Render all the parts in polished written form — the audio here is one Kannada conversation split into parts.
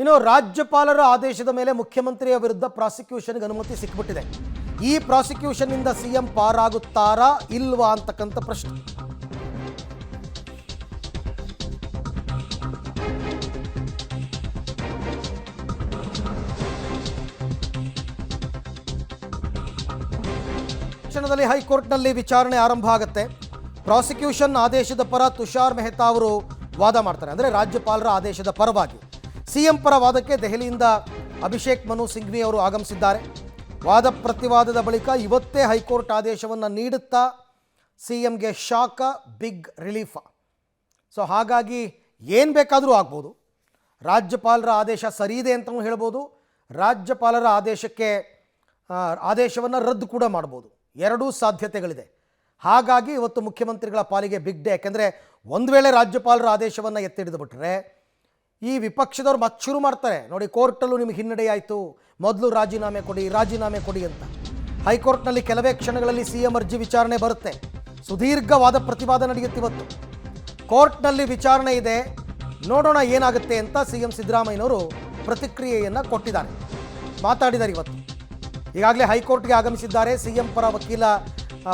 ಇನ್ನು ರಾಜ್ಯಪಾಲರ ಆದೇಶದ ಮೇಲೆ ಮುಖ್ಯಮಂತ್ರಿಯ ವಿರುದ್ಧ ಪ್ರಾಸಿಕ್ಯೂಷನ್ಗೆ ಅನುಮತಿ ಸಿಕ್ಕಿಬಿಟ್ಟಿದೆ. ಈ ಪ್ರಾಸಿಕ್ಯೂಷನ್ನಿಂದ ಸಿಎಂ ಪಾರಾಗುತ್ತಾರಾ ಇಲ್ವಾ ಅಂತಕ್ಕಂಥ ಪ್ರಶ್ನೆ. ಕ್ಷಣದಲ್ಲಿ ಹೈಕೋರ್ಟ್ನಲ್ಲಿ ವಿಚಾರಣೆ ಆರಂಭ ಆಗುತ್ತೆ. ಪ್ರಾಸಿಕ್ಯೂಷನ್ ಆದೇಶದ ಪರ ತುಷಾರ್ ಮೆಹ್ತಾ ಅವರು ವಾದ ಮಾಡ್ತಾರೆ. ಅಂದರೆ ರಾಜ್ಯಪಾಲರ ಆದೇಶದ ಪರವಾಗಿ ಸಿಎಂ ಪರ ವಾದಕ್ಕೆ ದೆಹಲಿಯಿಂದ ಅಭಿಷೇಕ್ ಮನು ಸಿಂಘ್ವಿ ಅವರು ಆಗಮಿಸಿದ್ದಾರೆ. ವಾದ ಪ್ರತಿವಾದದ ಬಳಿಕ ಇವತ್ತೇ ಹೈಕೋರ್ಟ್ ಆದೇಶವನ್ನು ನೀಡುತ್ತಾ ಸಿಎಂಗೆ ಶಾಕ, ಬಿಗ್ ರಿಲೀಫ. ಸೊ ಹಾಗಾಗಿ ಏನು ಬೇಕಾದರೂ ಆಗ್ಬೋದು. ರಾಜ್ಯಪಾಲರ ಆದೇಶ ಸರಿ ಇದೆ ಅಂತಲೂ ಹೇಳ್ಬೋದು, ರಾಜ್ಯಪಾಲರ ಆದೇಶವನ್ನು ರದ್ದು ಕೂಡ ಮಾಡ್ಬೋದು. ಎರಡೂ ಸಾಧ್ಯತೆಗಳಿದೆ. ಹಾಗಾಗಿ ಇವತ್ತು ಮುಖ್ಯಮಂತ್ರಿಗಳ ಪಾಲಿಗೆ ಬಿಗ್ ಡೇ. ಯಾಕೆಂದರೆ ಒಂದು ವೇಳೆ ರಾಜ್ಯಪಾಲರ ಆದೇಶವನ್ನು ಎತ್ತಿಡಿದು ಬಿಟ್ಟರೆ ಈ ವಿಪಕ್ಷದವ್ರು ಮತ್ತೆ ಶುರು ಮಾಡ್ತಾರೆ, ನೋಡಿ ಕೋರ್ಟಲ್ಲೂ ನಿಮಗೆ ಹಿನ್ನಡೆಯಾಯಿತು, ಮೊದಲು ರಾಜೀನಾಮೆ ಕೊಡಿ ಅಂತ. ಹೈಕೋರ್ಟ್ನಲ್ಲಿ ಕೆಲವೇ ಕ್ಷಣಗಳಲ್ಲಿ ಸಿಎಂ ಅರ್ಜಿ ವಿಚಾರಣೆ ಬರುತ್ತೆ. ಸುದೀರ್ಘವಾದ ಪ್ರತಿವಾದ ನಡೆಯುತ್ತೆ. ಇವತ್ತು ಕೋರ್ಟ್ನಲ್ಲಿ ವಿಚಾರಣೆ ಇದೆ, ನೋಡೋಣ ಏನಾಗುತ್ತೆ ಅಂತ ಸಿಎಂ ಸಿದ್ದರಾಮಯ್ಯನವರು ಪ್ರತಿಕ್ರಿಯೆಯನ್ನು ಕೊಟ್ಟಿದ್ದಾರೆ, ಮಾತಾಡಿದ್ದಾರೆ. ಇವತ್ತು ಈಗಾಗಲೇ ಹೈಕೋರ್ಟ್ಗೆ ಆಗಮಿಸಿದ್ದಾರೆ ಸಿಎಂ ಪರ ವಕೀಲ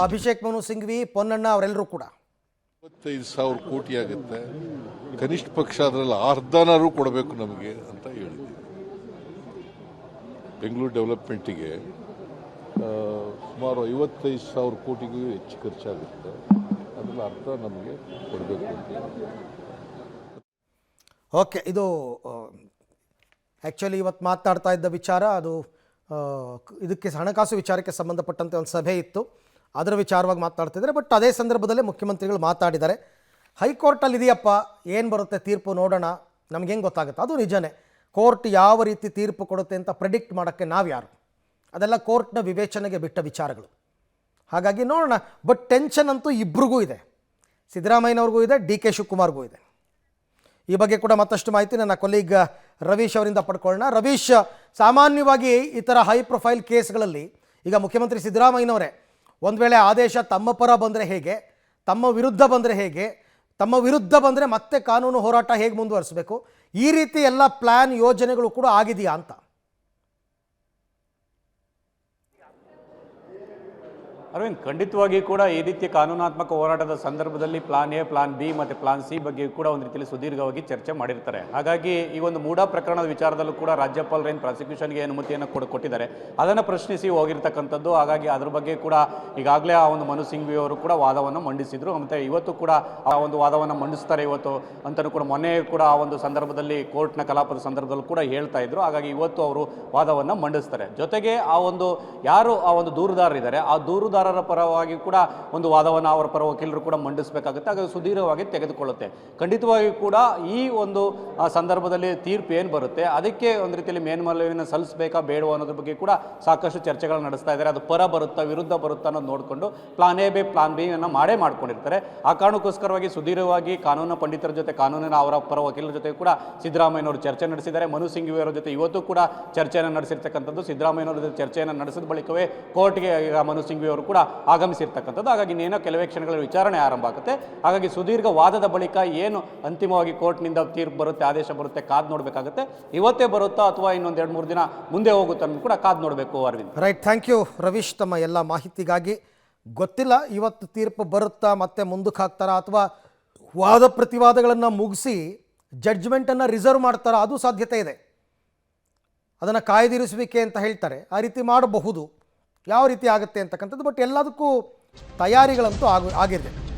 ಅಭಿಷೇಕ್ ಮನು ಸಿಂಘ್ವಿ, ಪೊನ್ನಣ್ಣ ಅವರೆಲ್ಲರೂ ಕೂಡ. 25,000 ಕೋಟಿ ಆಗುತ್ತೆ, ಕನಿಷ್ಠ ಪಕ್ಷ ಅದರಲ್ಲಿ ಅರ್ಧನಾರು ಕೊಡಬೇಕು ನಮಗೆ ಅಂತ ಹೇಳಿದೆ. ಬೆಂಗಳೂರು ಡೆವಲಪ್ಮೆಂಟಿಗೆ ಸುಮಾರು 55,000 ಕೋಟಿಗೂ ಹೆಚ್ಚು ಖರ್ಚಾಗುತ್ತೆ, ಅದರಲ್ಲಿ ಅರ್ಧ ನಮಗೆ ಕೊಡಬೇಕು ಅಂತ. ಓಕೆ, ಇದು ಆ್ಯಕ್ಚುಲಿ ಇವತ್ತು ಮಾತಾಡ್ತಾ ಇದ್ದ ವಿಚಾರ ಅದು ಇದಕ್ಕೆ ಹಣಕಾಸು ವಿಚಾರಕ್ಕೆ ಸಂಬಂಧಪಟ್ಟಂತೆ ಒಂದು ಸಭೆ ಇತ್ತು, ಅದರ ವಿಚಾರವಾಗಿ ಮಾತಾಡ್ತಿದ್ದಾರೆ. ಬಟ್ ಅದೇ ಸಂದರ್ಭದಲ್ಲೇ ಮುಖ್ಯಮಂತ್ರಿಗಳು ಮಾತಾಡಿದ್ದಾರೆ. ಹೈಕೋರ್ಟಲ್ಲಿ ಇದೆಯಪ್ಪ, ಏನು ಬರುತ್ತೆ ತೀರ್ಪು ನೋಡೋಣ, ನಮ್ಗೆ ಹೆಂಗೆ ಗೊತ್ತಾಗುತ್ತೆ? ಅದು ನಿಜನೇ, ಕೋರ್ಟ್ ಯಾವ ರೀತಿ ತೀರ್ಪು ಕೊಡುತ್ತೆ ಅಂತ ಪ್ರೆಡಿಕ್ಟ್ ಮಾಡೋಕ್ಕೆ ನಾವು ಯಾರು? ಅದೆಲ್ಲ ಕೋರ್ಟ್ನ ವಿವೇಚನೆಗೆ ಬಿಟ್ಟ ವಿಚಾರಗಳು. ಹಾಗಾಗಿ ನೋಡೋಣ. ಬಟ್ ಟೆನ್ಷನ್ ಅಂತೂ ಇಬ್ರಿಗೂ ಇದೆ, ಸಿದ್ದರಾಮಯ್ಯನವ್ರಿಗೂ ಇದೆ, ಡಿ ಕೆ ಶಿವಕುಮಾರ್ಗೂ ಇದೆ. ಈ ಬಗ್ಗೆ ಕೂಡ ಮತ್ತಷ್ಟು ಮಾಹಿತಿ ನನ್ನ ಕೊಲೀಗ್ ರವೀಶ್ ಅವರಿಂದ ಪಡ್ಕೊಳ್ಳೋಣ. ರವೀಶ್, ಸಾಮಾನ್ಯವಾಗಿ ಈ ಥರ ಹೈ ಪ್ರೊಫೈಲ್ ಕೇಸ್ಗಳಲ್ಲಿ ಈಗ ಮುಖ್ಯಮಂತ್ರಿ ಸಿದ್ದರಾಮಯ್ಯನವರೇ ಒಂದು ವೇಳೆ ಆದೇಶ ತಮ್ಮ ಪರ ಬಂದರೆ ಹೇಗೆ, ತಮ್ಮ ವಿರುದ್ಧ ಬಂದರೆ ಹೇಗೆ, ತಮ್ಮ ವಿರುದ್ಧ ಬಂದರೆ ಮತ್ತೆ ಕಾನೂನು ಹೋರಾಟ ಹೇಗೆ ಮುಂದುವರಿಸಬೇಕು, ಈ ರೀತಿ ಎಲ್ಲ ಪ್ಲ್ಯಾನ್ ಯೋಜನೆಗಳು ಕೂಡ ಆಗಿದೆಯಾ ಅಂತ? ಅರವಿಂದ್, ಖಂಡಿತವಾಗಿ ಕೂಡ ಈ ರೀತಿಯ ಕಾನೂನಾತ್ಮಕ ಹೋರಾಟದ ಸಂದರ್ಭದಲ್ಲಿ ಪ್ಲಾನ್ ಎ, ಪ್ಲಾನ್ ಬಿ ಮತ್ತು ಪ್ಲಾನ್ ಸಿ ಬಗ್ಗೆ ಕೂಡ ಒಂದು ರೀತಿಯಲ್ಲಿ ಸುದೀರ್ಘವಾಗಿ ಚರ್ಚೆ ಮಾಡಿರ್ತಾರೆ. ಹಾಗಾಗಿ ಈ ಒಂದು ಮೂಡಾ ಪ್ರಕರಣದ ವಿಚಾರದಲ್ಲೂ ಕೂಡ ರಾಜ್ಯಪಾಲರು ಏನು ಪ್ರಾಸಿಕ್ಯೂಷನ್ಗೆ ಅನುಮತಿಯನ್ನು ಕೊಟ್ಟಿದ್ದಾರೆ, ಅದನ್ನು ಪ್ರಶ್ನಿಸಿ ಹೋಗಿರ್ತಕ್ಕಂಥದ್ದು. ಹಾಗಾಗಿ ಅದ್ರ ಬಗ್ಗೆ ಕೂಡ ಈಗಾಗಲೇ ಆ ಒಂದು ಮನು ಸಿಂಘ್ವಿ ಅವರು ಕೂಡ ವಾದವನ್ನು ಮಂಡಿಸಿದರು. ಮತ್ತು ಇವತ್ತು ಕೂಡ ಆ ಒಂದು ವಾದವನ್ನು ಮಂಡಿಸ್ತಾರೆ ಇವತ್ತು ಅಂತಲೂ ಕೂಡ ಮೊನ್ನೆ ಕೂಡ ಆ ಒಂದು ಸಂದರ್ಭದಲ್ಲಿ ಕೋರ್ಟ್ನ ಕಲಾಪದ ಸಂದರ್ಭದಲ್ಲೂ ಕೂಡ ಹೇಳ್ತಾ ಇದ್ರು. ಹಾಗಾಗಿ ಇವತ್ತು ಅವರು ವಾದವನ್ನು ಮಂಡಿಸ್ತಾರೆ. ಜೊತೆಗೆ ಆ ಒಂದು ಯಾರು ಆ ಒಂದು ದೂರುದಾರರಿದ್ದಾರೆ, ಆ ದೂರುದಾರರ ಪರವಾಗಿ ಕೂಡ ಒಂದು ವಾದವನ್ನು ಅವರ ಪರ ವಕೀಲರು ಕೂಡ ಮಂಡಿಸಬೇಕಾಗುತ್ತೆ. ಹಾಗಾಗಿ ಸುದೀರ್ಘವಾಗಿ ತೆಗೆದುಕೊಳ್ಳುತ್ತೆ. ಖಂಡಿತವಾಗಿ ಕೂಡ ಈ ಒಂದು ಸಂದರ್ಭದಲ್ಲಿ ತೀರ್ಪು ಏನು ಬರುತ್ತೆ ಅದಕ್ಕೆ ಒಂದು ರೀತಿಯಲ್ಲಿ ಮೇಲ್ಮನವಿಯನ್ನು ಸಲ್ಲಿಸಬೇಕಾ ಬೇಡವೋ ಅನ್ನೋದ್ರ ಬಗ್ಗೆ ಕೂಡ ಸಾಕಷ್ಟು ಚರ್ಚೆಗಳು ನಡೆಸ್ತಾ ಇದ್ದಾರೆ. ಅದು ಪರ ಬರುತ್ತಾ ವಿರುದ್ಧ ಬರುತ್ತಾ ಅನ್ನೋದು ನೋಡಿಕೊಂಡು plan A B plan B ಅನ್ನು ಮಾಡ್ಕೊಂಡಿರ್ತಾರೆ. ಆ ಕಾರಣಕ್ಕೋಸ್ಕರವಾಗಿ ಸುದೀರ್ಘವಾಗಿ ಕಾನೂನು ಪಂಡಿತರ ಜೊತೆ, ಕಾನೂನಿನ ಅವರ ಪರ ವಕೀಲರ ಜೊತೆ ಕೂಡ ಸಿದ್ದರಾಮಯ್ಯನವರು ಚರ್ಚೆ ನಡೆಸಿದ್ದಾರೆ. ಮನು ಸಿಂಘ್ವಿ ಅವರ ಜೊತೆ ಇವತ್ತು ಕೂಡ ಚರ್ಚೆಯನ್ನು ನಡೆಸಿರ್ತಕ್ಕಂಥದ್ದು. ಸಿದ್ದರಾಮಯ್ಯನವರ ಜೊತೆ ಚರ್ಚೆಯನ್ನು ನಡೆಸಿದ ಬಳಿಕವೇ ಕೋರ್ಟ್ಗೆ ಈಗ ಮನು ಸಿಂಘ್ವಿ ಅವರು ಕೂಡ ಆಗಮಿಸಿರ್ತಕ್ಕಂಥದ್ದು. ಹಾಗಾಗಿ ಇನ್ನೇನೋ ಕೆಲವೇ ಕ್ಷಣಗಳ ವಿಚಾರಣೆ ಆರಂಭ ಆಗುತ್ತೆ. ಹಾಗಾಗಿ ಸುದೀರ್ಘ ವಾದದ ಬಳಿಕ ಏನು ಅಂತಿಮವಾಗಿ ಕೋರ್ಟ್ನಿಂದ ತೀರ್ಪು ಬರುತ್ತೆ, ಆದೇಶ ಬರುತ್ತೆ, ಕಾದು ನೋಡಬೇಕಾಗುತ್ತೆ. ಇವತ್ತೇ ಬರುತ್ತಾ ಅಥವಾ ಇನ್ನೊಂದು 2-3 ದಿನ ಮುಂದೆ ಹೋಗುತ್ತೆ ಅನ್ನೋದು ಕೂಡ ಕಾದು ನೋಡಬೇಕು. Aravind, right, thank you Ravish ತಮ್ಮ ಎಲ್ಲ ಮಾಹಿತಿಗಾಗಿ. ಗೊತ್ತಿಲ್ಲ ಇವತ್ತು ತೀರ್ಪು ಬರುತ್ತಾ, ಮತ್ತೆ ಮುಂದಕ್ಕೆ ಹಾಕ್ತಾರಾ, ಅಥವಾ ವಾದ ಪ್ರತಿವಾದಗಳನ್ನು ಮುಗಿಸಿ ಜಡ್ಜ್ಮೆಂಟನ್ನು ರಿಸರ್ವ್ ಮಾಡ್ತಾರಾ, ಅದು ಸಾಧ್ಯತೆ ಇದೆ. ಅದನ್ನು ಕಾಯ್ದಿರಿಸುವಿಕೆ ಅಂತ ಹೇಳ್ತಾರೆ, ಆ ರೀತಿ ಮಾಡಬಹುದು. ಯಾವ ರೀತಿ ಆಗುತ್ತೆ ಅಂತಕ್ಕಂಥದ್ದು. ಬಟ್ ಎಲ್ಲದಕ್ಕೂ ತಯಾರಿಗಳಂತೂ ಆಗಿದೆ.